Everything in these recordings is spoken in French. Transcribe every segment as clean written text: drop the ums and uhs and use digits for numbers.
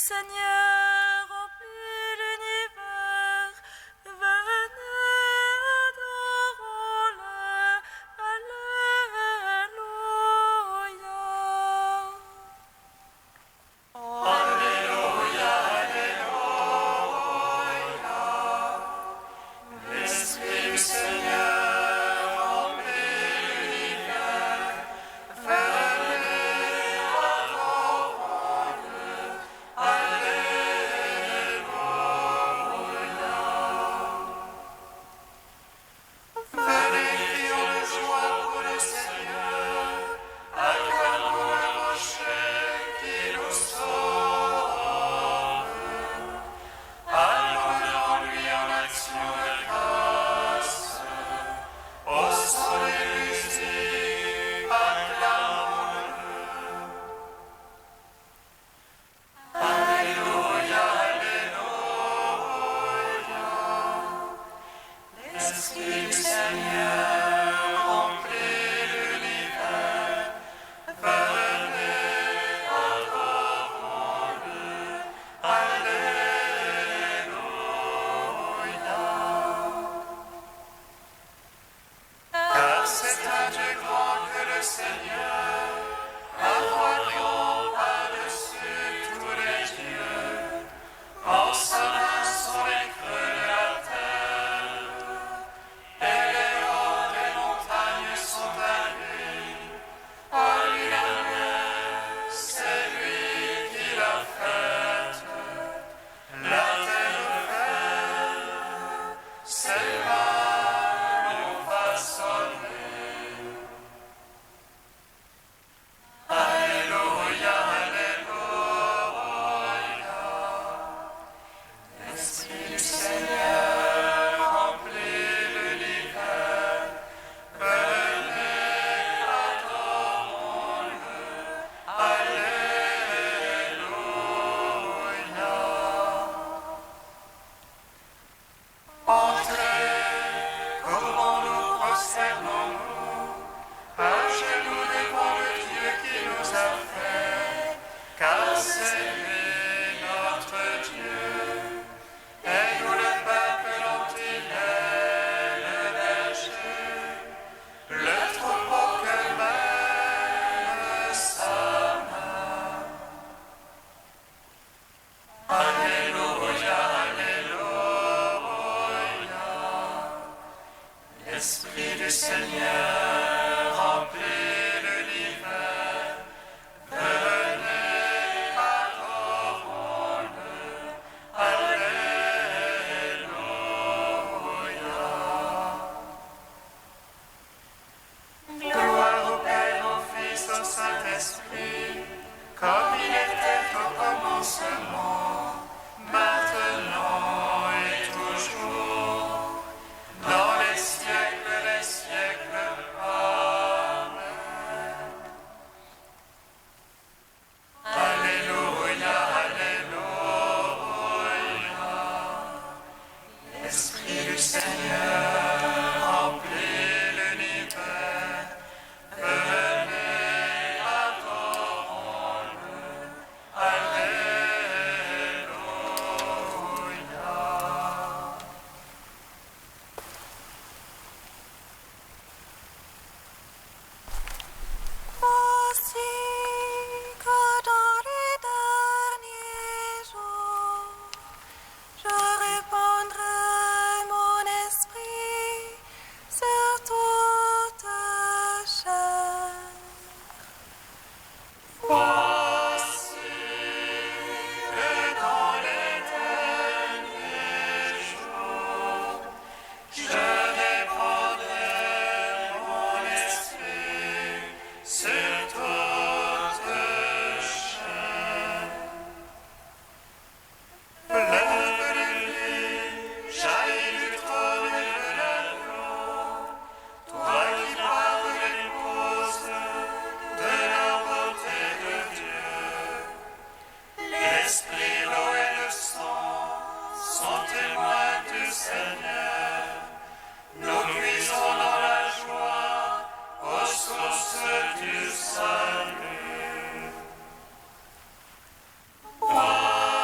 Seigneur, remplis l'univers. Venez, adorons-le. Alléluia. L'Esprit du Seigneur remplit l'univers. Venez, adorons-le. Alléluia. Venez, crions de joie pour le Seigneur. Acclamons le rocher qui nous sauve. Allons devant lui en action de grâce. Au son des musiques, acclamons-le. Alléluia, alléluia. L'Esprit du Seigneur remplit l'univers. Venez, adorons-le. Alléluia. Car c'est un Dieu grand que le Seigneur, un roi grand par-dessus tous les dieux. En sa main sont les creux de la terre, et les hauts des montagnes sont à lui. En lui la mer, c'est lui qui l'a faite. La terre ferme, ses mains l'ont façonnée. Alléluia, alléluia. L'Esprit du Seigneur remplit l'univers. Venez, adorons-le. Alléluia. Entrez, comment nous prosternons-nous à genoux devant le Dieu qui nous a fait, car c'est lui notre Dieu. Et nous le peuple dont il est le berger, le troupeau que mène sa main. Alléluia, alléluia. L'Esprit du Seigneur remplit l'univers. Venez, adorons-le. Alléluia. Gloire au Père, au Fils, au Saint-Esprit, comme il était au commencement, maintenant et toujours, dans les siècles des siècles. Amen. Alléluia, alléluia. L'Esprit du Seigneur remplit l'univers. Venez, adorons-le. Alléluia. Voici que dans les derniers jours, je répandrai mon esprit sur toute chair. Voici que dans les derniers jours, je répandrai mon esprit sur toute chair. Fleuve de vie jaillit du trône de l'agneau, toi qui parles l'épouse de la beauté de Dieu. L'esprit, l'eau et le sang sont témoins du Seigneur. Nous puisons dans la joie aux sources du salut. Voici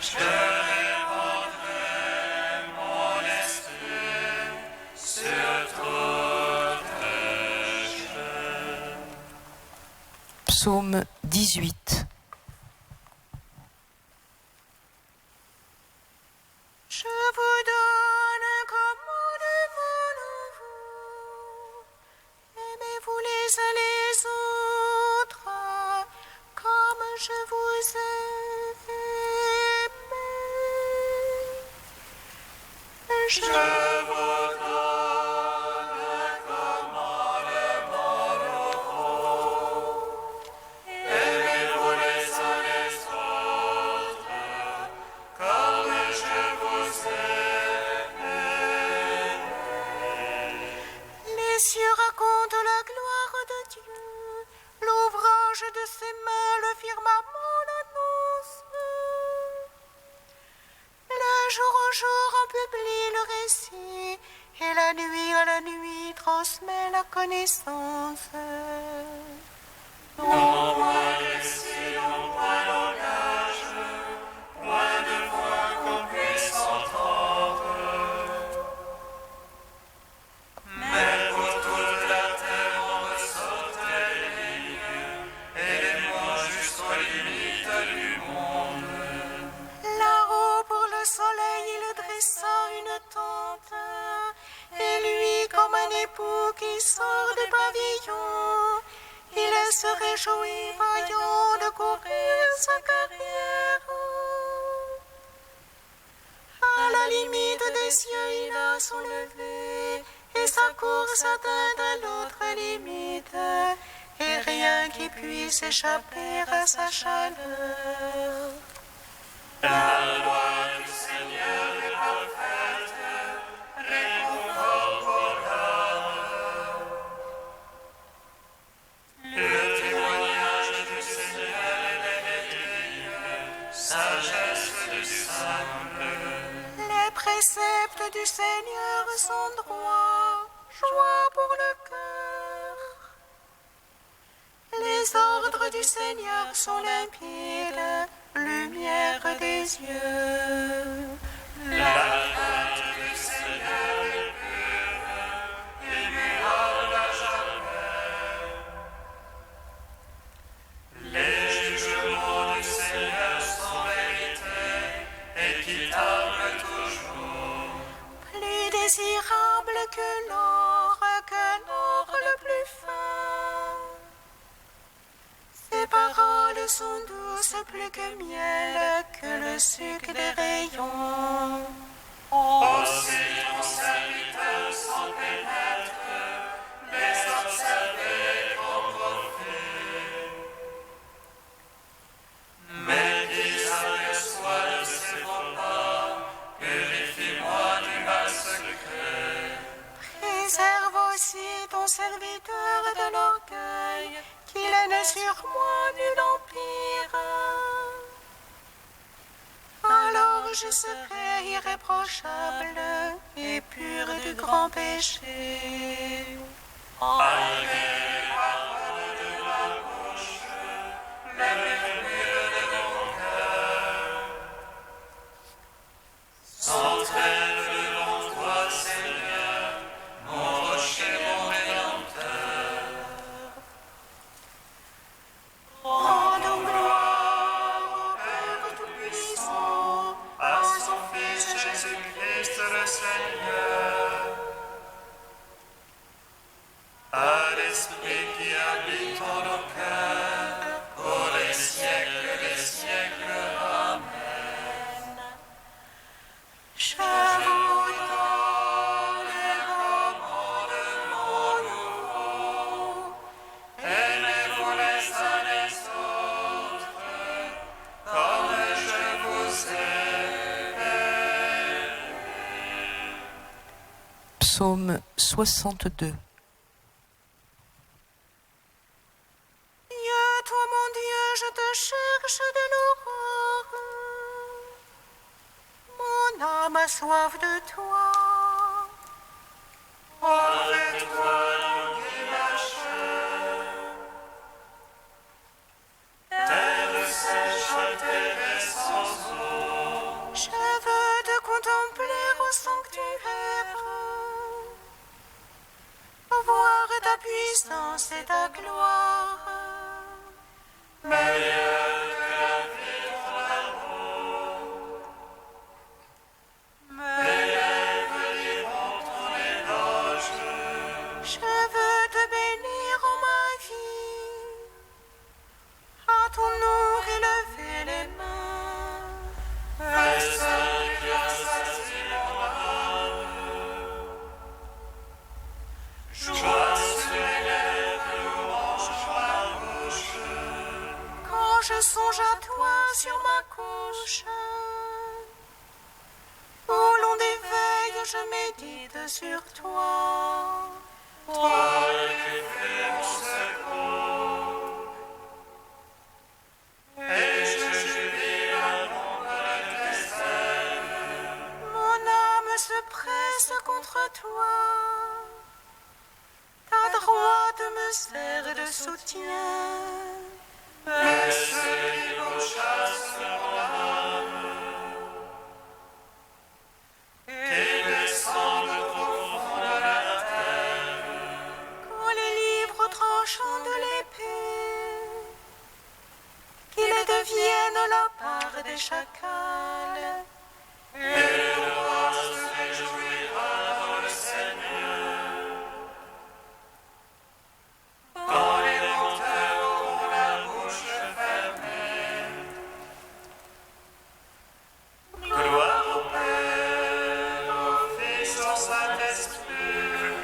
Je répandrai mon esprit sur toute chair. Psaume 18. Je vous donne un commandement nouveau. Aimez-vous les uns les autres, comme je vous ai aimé. Je vous donne un commandement nouveau. Aimez-vous les uns les autres, comme je vous aime. Les cieux racontent la gloire de Dieu, l'ouvrage de ses mains, le firmament l'annonce. Le jour au jour en publie le récit, et la nuit à la nuit transmet la connaissance. Non point récit, non point langage, point de voix qu'on puisse entendre. Mais pour toute la terre on ressort les lignes, et les mots jusqu'aux limites du monde. Là-haut pour le soleil il dressa une tente, et lui comme un époux qui sort du pavillon, il se réjouit vaillant de courir sa carrière. À la limite des cieux il a son lever, et sa course atteint à l'autre limite, et rien qui puisse échapper à sa chaleur. La loi du Seigneur est parfaite, réconfort pour l'âme. Le témoignage du Seigneur est véridique, sagesse du simple. Les préceptes du Seigneur sont droits, joie pour le cœur. Les ordres du Seigneur sont limpides, lumière des yeux. La crainte du Seigneur est pure, immuable à jamais. Les jugements du Seigneur sont vérité, équitables toujours. Plus désirable que l'or le plus fin. Ses paroles sont douces plus que miel, que le sucre des rayons. Aussi ton serviteur s'en pénètre, les observer qu'en profit. Mais qui s'aperçoit de ses faux pas, purifie-moi du mal secret. Préserve aussi ton serviteur de l'orgueil, qu'il n'ait sur moi nul empire. Alors je serai irréprochable et pur du grand péché. Malgré les paroles de ma bouche, les murmures de mon cœur, s'entraînent devant toi, Seigneur, mon rocher, mon rédempteur. Rendons gloire au Père Tout-Puissant, À son Fils Jésus-Christ le Seigneur, à l'Esprit qui habite en nos cœurs, pour les siècles des siècles. Amen. Je vous donne un Commandement nouveau, aimez-vous les uns les autres, comme je vous aime. Psaume 62. Dieu, toi mon Dieu, je te cherche de l'aurore. Mon âme a soif de toi. Avec toi, qui lâche, terre sèche, terre sans eau. je médite sur toi. Toi qui fais mon secours, et je jubile à l'ombre de tes ailes. Mon âme se presse contre toi. Ta droite me sert de soutien. Mais ceux qui pourchassent mon âme, qui descendent au profond de la terre, Qu'on les livre au tranchant de l'épée, qu'ils deviennent la part des chacals. et le roi se réjouira dans le Seigneur. Quand les menteurs auront la bouche fermée, gloire au Père, au Fils, au Saint-Esprit,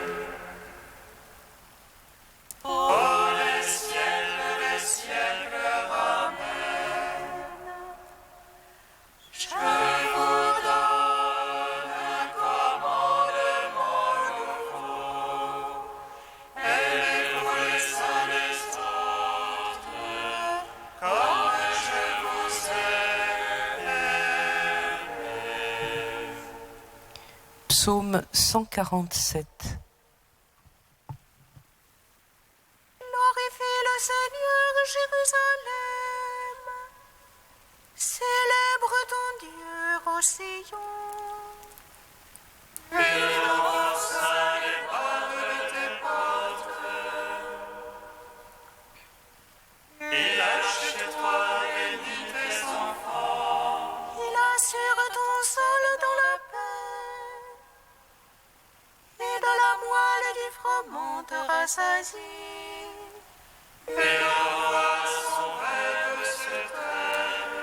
ô les siècles des siècles. Amen. Je vous donne un commandement nouveau. Aimez-vous les uns les autres, comme je vous aime. Psaume 147. Glorifie le Seigneur, Jérusalem. Célèbre ton Dieu au Sion. Il renforça les barres de tes portes. Il a chez toi béni tes enfants. Il assure ton sol dans la paix. Et de la moelle du froment te rassasie. Et envoie son rêve sur terre.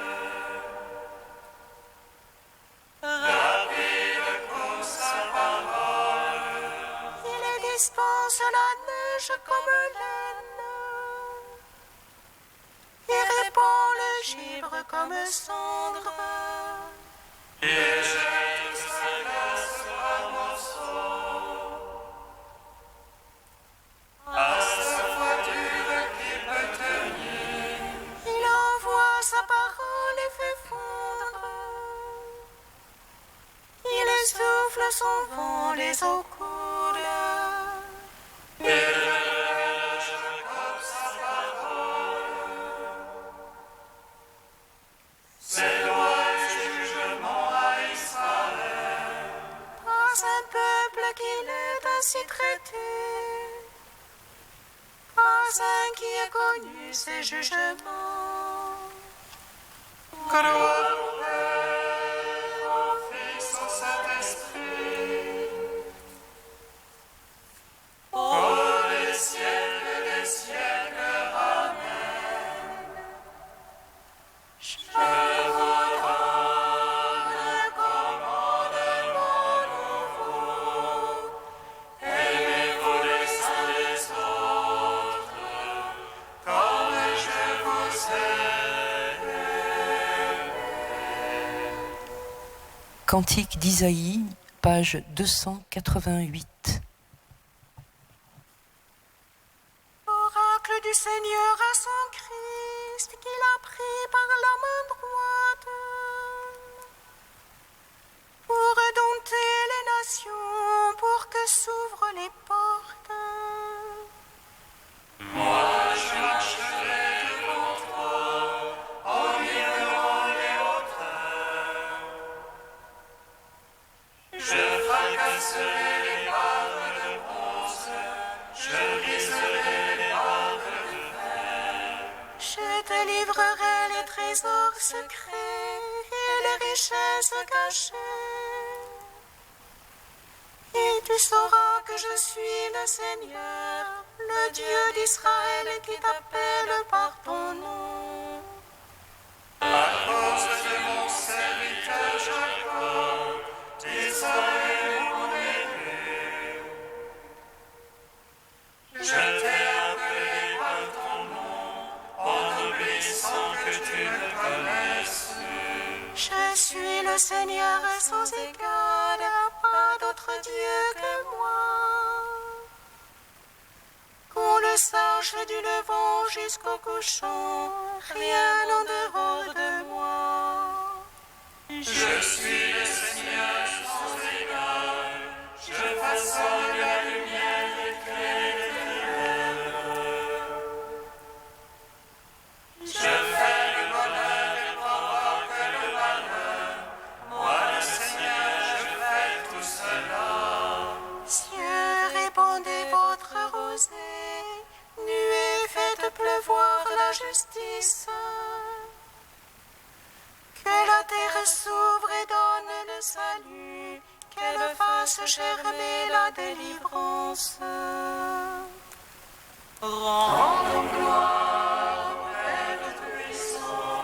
Rapide comme sa parole. Il dispense la neige comme laine. Il répand le givre comme cendre. Il jette sa glace par morceaux. À sa voiture qui peut tenir. Il envoie sa parole et fait fondre. Il souffle son vent, les eaux coulent. Il relâche comme sa parole. Ses lois et jugements à Israël. Pas un peuple qu'il est ainsi traité. Pas un qui ait connu ses jugements. Gloire au Père, au Fils, au Saint-Esprit. Ô les siècles des siècles. Amen. Je vous donne un commandement nouveau. Aimez-vous les uns les autres, comme je vous aime. Cantique d'Isaïe, page 288. Oracle du Seigneur à son Christ, qu'il a pris par la main droite, pour dompter les nations, pour que s'ouvrent les portes. Moi, je marcherai devant toi, en ignorant les hauteurs. Je fracasserai les barres de bronze, je briserai les barres de fer. Je te livrerai les trésors secrets et les richesses cachées. Et tu sauras que je suis le Seigneur, le Dieu d'Israël qui t'appelle par ton nom. À cause de mon serviteur Jacob, d'Israël mon élu, je t'ai appelé par ton nom, en obéissant que tu me connaisses. Je suis le Seigneur sans égal, pas d'autre Dieu que moi. Qu'on le sache du levant jusqu'au couchant, rien en dehors de moi. Je suis le Seigneur sans égal, je façonne la lumière éclaire les ténèbres. Je fais le bonheur et provoque le malheur, moi le Seigneur je fais tout cela. Cieux, répandez votre rosée, nuées, faites pleuvoir la justice. Que la terre s'ouvre et donne le salut, qu'elle fasse germer la délivrance. Rendons gloire au Père Tout-Puissant,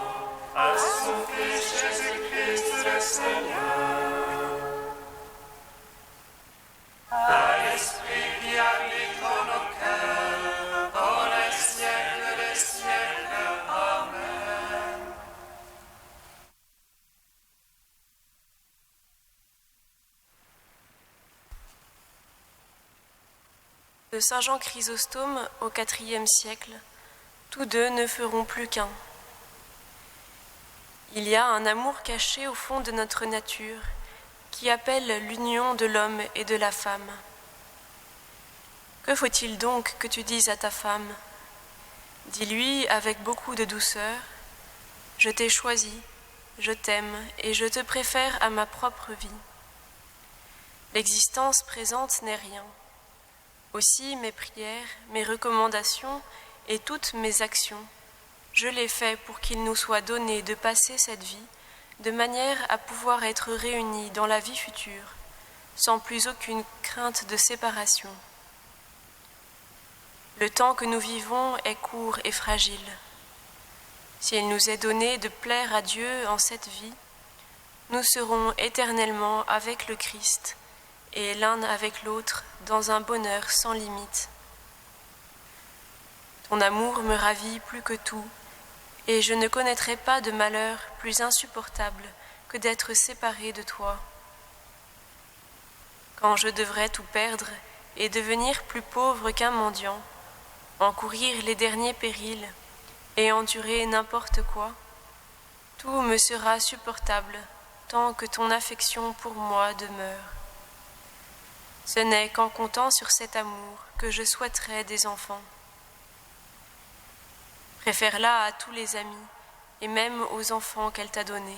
à son Fils Jésus-Christ le Seigneur, à l'Esprit qui habite dans nos cœurs, dans les siècles des siècles. Amen. De saint Jean Chrysostome au IVe siècle, tous deux ne feront plus qu'un. Il y a un amour caché au fond de notre nature qui appelle l'union de l'homme et de la femme. Que faut-il donc que tu dises à ta femme? Dis-lui avec beaucoup de douceur: je t'ai choisi, je t'aime et je te préfère à ma propre vie. L'existence présente n'est rien. Aussi mes prières, mes recommandations et toutes mes actions, je les fais pour qu'il nous soit donné de passer cette vie de manière à pouvoir être réunis dans la vie future, sans plus aucune crainte de séparation. Le temps que nous vivons est court et fragile. S'il nous est donné de plaire à Dieu en cette vie, nous serons éternellement avec le Christ et l'un avec l'autre dans un bonheur sans limite. Ton amour me ravit plus que tout, et je ne connaîtrai pas de malheur plus insupportable que d'être séparé de toi. Quand je devrais tout perdre et devenir plus pauvre qu'un mendiant, encourir les derniers périls et endurer n'importe quoi, tout me sera supportable tant que ton affection pour moi demeure. Ce n'est qu'en comptant sur cet amour que je souhaiterais des enfants. Préfère-la à tous les amis et même aux enfants qu'elle t'a donnés,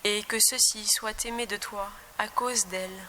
et que ceux-ci soient aimés de toi à cause d'elle.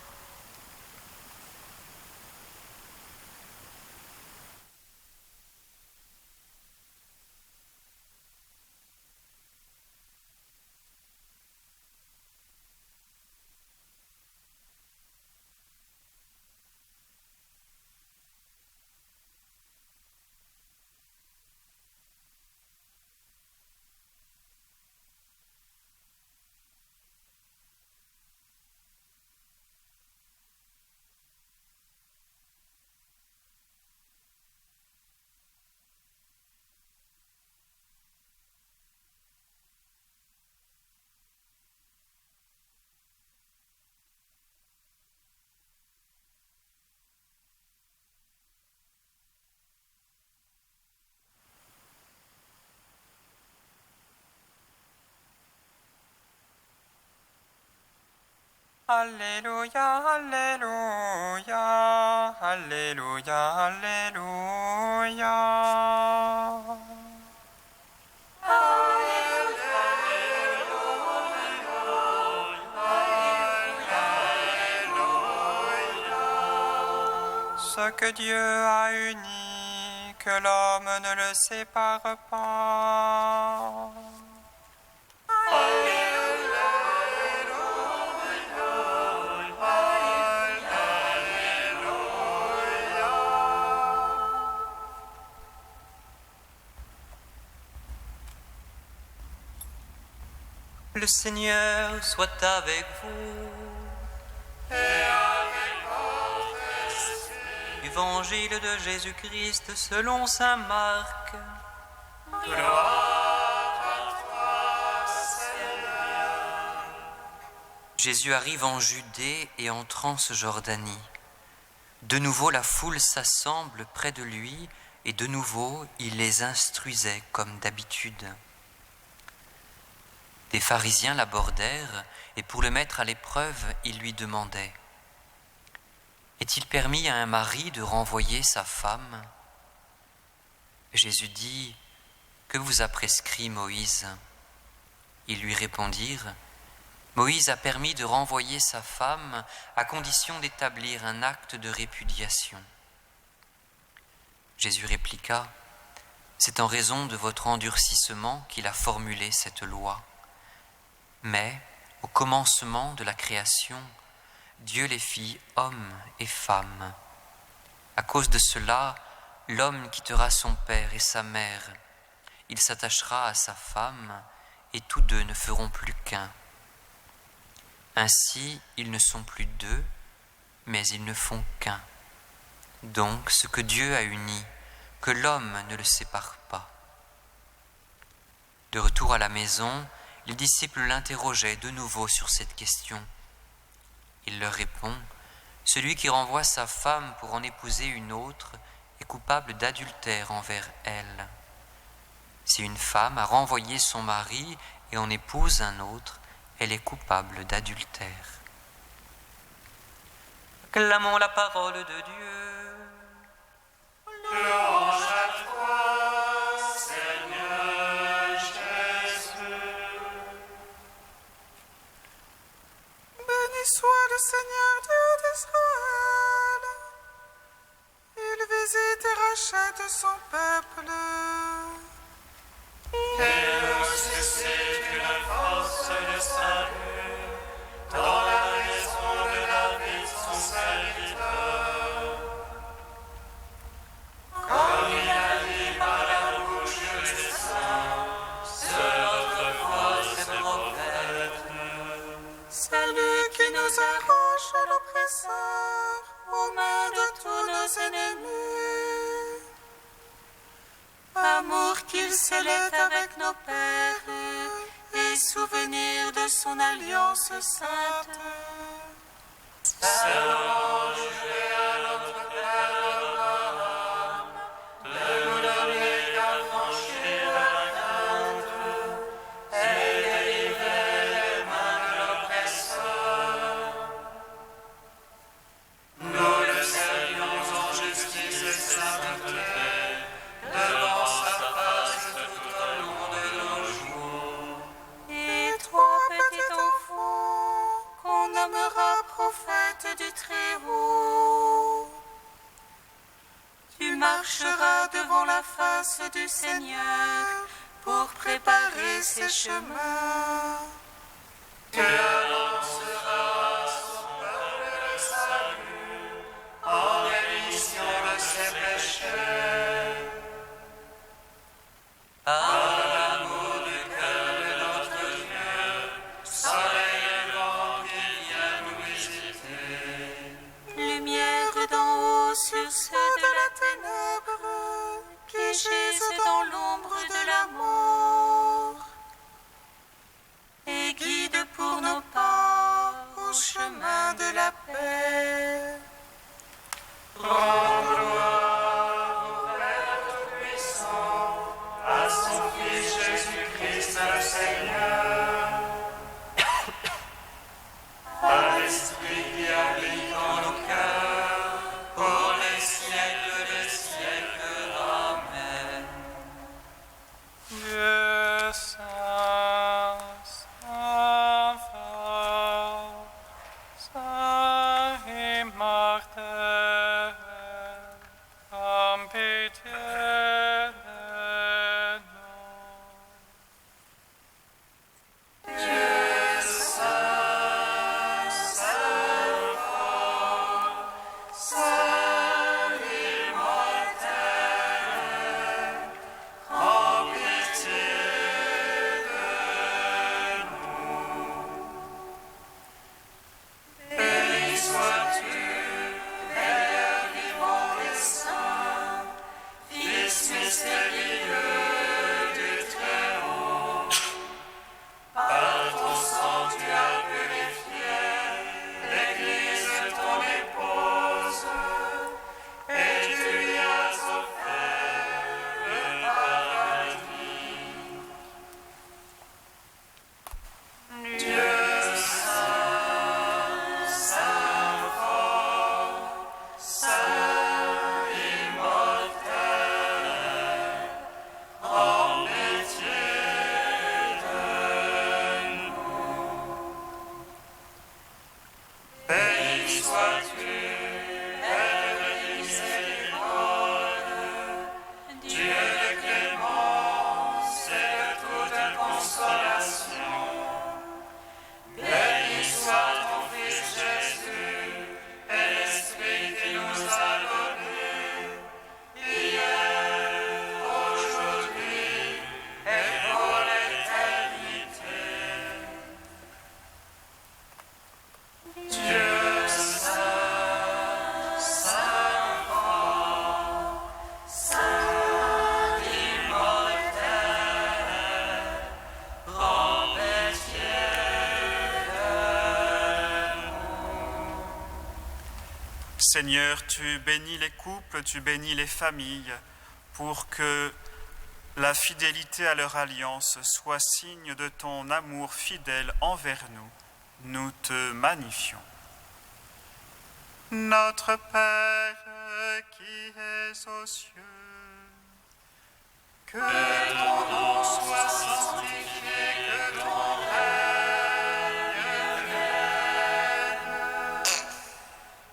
Alléluia, Alléluia, Alléluia, Alléluia. Ce que Dieu a uni, que l'homme ne le sépare pas. Le Seigneur soit avec vous. Et avec votre esprit. Évangile de Jésus-Christ selon saint Marc. Gloire à toi, Seigneur. Jésus arrive en Judée et en Transjordanie. De nouveau, la foule s'assemble près de lui et de nouveau, il les instruisait comme d'habitude. Des pharisiens l'abordèrent et pour le mettre à l'épreuve, ils lui demandaient : « Est-il permis à un mari de renvoyer sa femme ?» Jésus dit : « Que vous a prescrit Moïse ?» Ils lui répondirent : « Moïse a permis de renvoyer sa femme à condition d'établir un acte de répudiation. » Jésus répliqua : « C'est en raison de votre endurcissement qu'il a formulé cette loi. Mais, au commencement de la création, Dieu les fit hommes et femmes. À cause de cela, l'homme quittera son père et sa mère. Il s'attachera à sa femme, et tous deux ne feront plus qu'un. Ainsi, ils ne sont plus deux, mais ils ne font qu'un. Donc, ce que Dieu a uni, que l'homme ne le sépare pas. » De retour à la maison, les disciples l'interrogeaient de nouveau sur cette question. Il leur répond : « Celui qui renvoie sa femme pour en épouser une autre est coupable d'adultère envers elle. Si une femme a renvoyé son mari et en épouse un autre, elle est coupable d'adultère. » Acclamons la parole de Dieu. Louange à toi, Seigneur Jésus. Béni soit le Seigneur Dieu d'Israël. Il visite et rachète son peuple. Il suscite une force de salut dans la maison de David, son serviteur. Comme il a dit par la bouche des saints, c'est notre force et prophète. Salut qui nous arrache à l'oppresseur, aux mains de tous nos ennemis. Amour qu'il scellait avec nos pères, et souvenir de son alliance sainte. C'est l'enjeu à notre Père Abraham de nous donner qu'à franchir la crainte et délivrer les mains de l'oppresseur. Nous le saluons en justice et sainteté, devant sa face tout au long de nos jours. Et toi, petit enfant, qu'on nommera prophète du Très-Haut, tu marcheras devant la face du Seigneur pour préparer ses chemins. Tu annonceras son peuple le salut en rémission de ses péchés. Par l'amour du cœur de notre Dieu, soleil levant qui vient nous visiter. Lumière d'en haut sur ceux de la ténèbre qui gisent dans l'ombre de la mort. Seigneur, tu bénis les couples, tu bénis les familles, pour que la fidélité à leur alliance soit signe de ton amour fidèle envers nous. Nous te magnifions. Notre Père qui es aux cieux, que ton nom soit sanctifié, que ton règne vienne,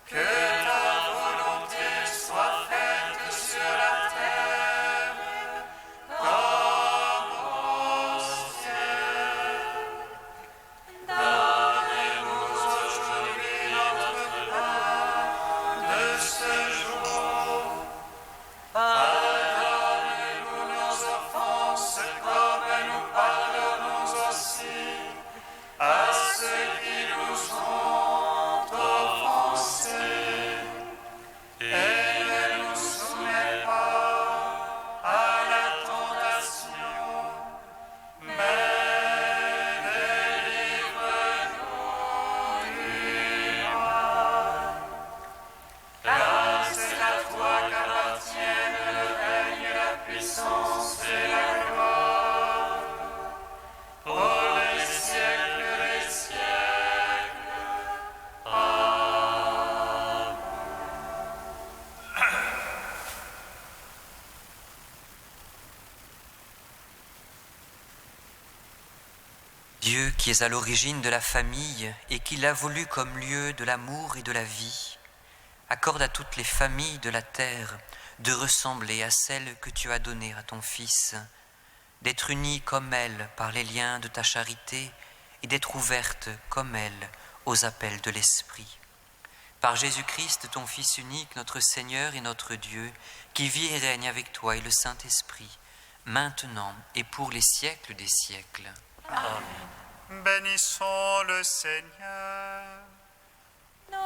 que ta volonté soit faite sur la terre comme au ciel. Donne-nous aujourd'hui notre pain de ce jour. Pardonne-nous nos offenses comme nous pardonnons aussi à ceux qui nous ont offensés. Et ne nous soumets pas à la tentation, mais délivre-nous du mal. Car c'est à toi qu'appartiennent le règne, la puissance et la gloire, pour les siècles des siècles. Amen. Dieu qui est à l'origine de la famille et qui l'a voulu comme lieu de l'amour et de la vie, accorde à toutes les familles de la terre de ressembler à celle que tu as donnée à ton Fils, d'être unies comme elle par les liens de ta charité et d'être ouvertes comme elle aux appels de l'Esprit. Par Jésus-Christ, ton Fils unique, notre Seigneur et notre Dieu, qui vit et règne avec toi et le Saint-Esprit, maintenant et pour les siècles des siècles. Bénissons le Seigneur. Nous